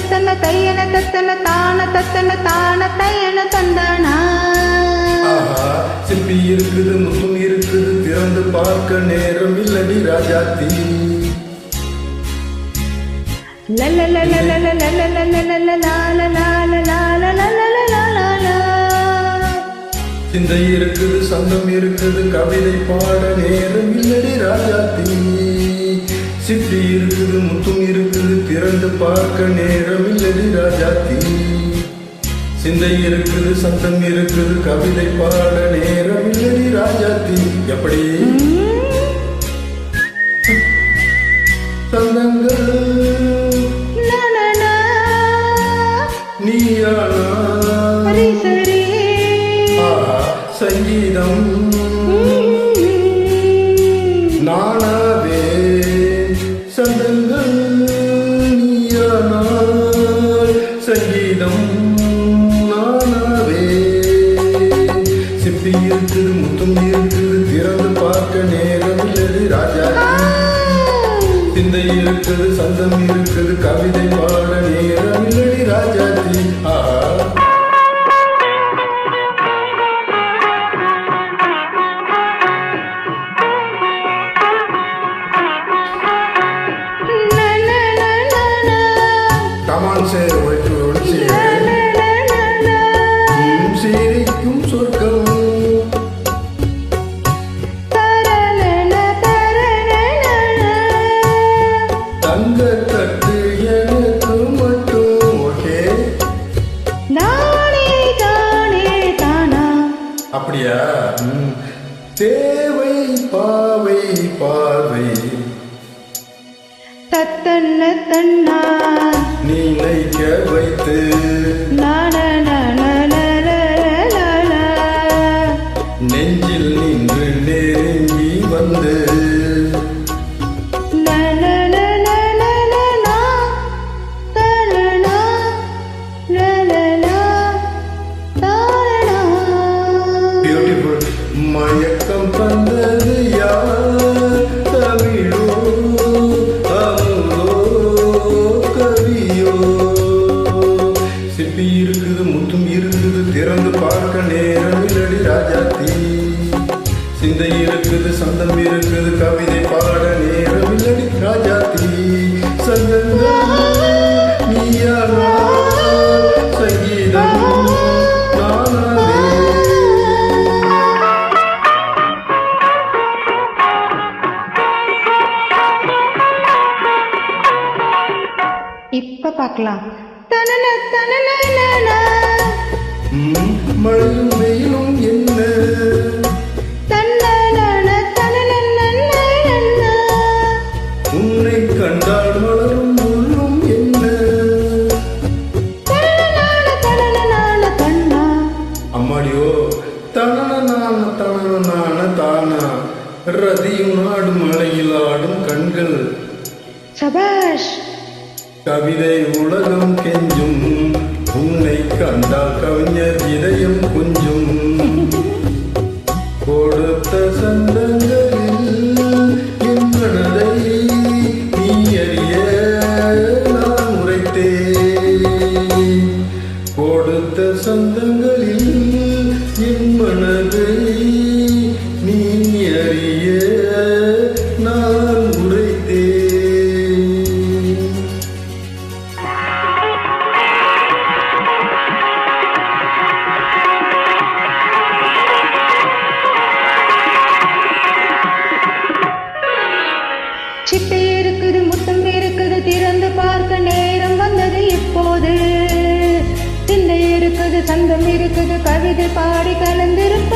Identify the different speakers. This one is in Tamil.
Speaker 1: தத்தன தையன தத்தன தான தத்தன தான தையன தந்தானா.
Speaker 2: சிப்பி இருக்குது முத்தும் இருக்குது திறந்து பார்க்க நேரம் இல்லடி ராஜாத்தி. சிந்தை இருக்குது சந்தம் இருக்குது கவிதை பாட நேரம் இல்லடி ராஜாத்தி. சிப்பி இருக்குது முத்தும் இருக்குது திறந்து பார்க்க நேரம் இல்லடி ராஜாத்தி. சிந்தை இருக்குது சந்தம் இருக்குது கவிதை பாட நேரம் இல்லடி ராஜாத்தி. எப்படி சந்தங்கள் நீயானா சங்கீதம் நானாவே சந்தங்கள் நீயானால் சங்கீதம் நானாவே. சிப்பி இருக்குது முத்தும் இருக்குது திறந்து பார்க்க நேரம் இல்லடி ராஜா. சிந்தை இருக்குது சந்தம் இருக்குது கவிதை பாட நேரம் இல்லடி ராஜாத்தி. சிரிக்கும் சொர்க்கம் தங்க தட்டு எனக்கு மட்டும் ஓகே. அப்படியா? தேவை பாவை பார்வை
Speaker 1: தத்தன்ன தன்னா
Speaker 2: நினைக்க வைத்து நெஞ்சில் நின்று நெருங்கி வந்து பியூட்டிஃபுல் மயக்கம் தந்தது யார்? தமிழோ அமுதோ கவியோ? சிப்பி இருக்குது முத்தும் இருக்குது திறந்து பார்க்க நேரம் இல்லடி ராஜாத்தி. சிந்தை இருக்குது சந்தம் இருக்குது கவிதை பாட நேரம் இல்லடி ராஜாத்தி. சங்கங்கள் நீயானா சங்கீதம் நானாவே.
Speaker 1: இப்ப பார்க்கலாம்.
Speaker 2: மழையும் வெயிலும் என்ன உன்னை கண்டால் மலரும் முள்ளும் என்ன? அம்மாடியோ தனன தனன தானா ரதியும் நாடும் மலையில் ஆடும் கண்கள்.
Speaker 1: சபாஷ்.
Speaker 2: கவிதை உலகம் கெஞ்சும் உன்னை கண்டால் கவிஞர் இதயம் கொஞ்சம். கொடுத்த சந்தங்களில் என் மனதை நீ அறிய நான் உரைத்தேன். கொடுத்த சந்தங்களில் என் மனதை நீ அறிய நான் உரைத்தேன்.
Speaker 1: சிப்பி இருக்குது முத்தம் இருக்குது திறந்து பார்க்க நேரம் வந்தது இப்போது. சிந்தை இருக்குது சந்தம் இருக்குது கவிதை பாடி கலந்திருப்ப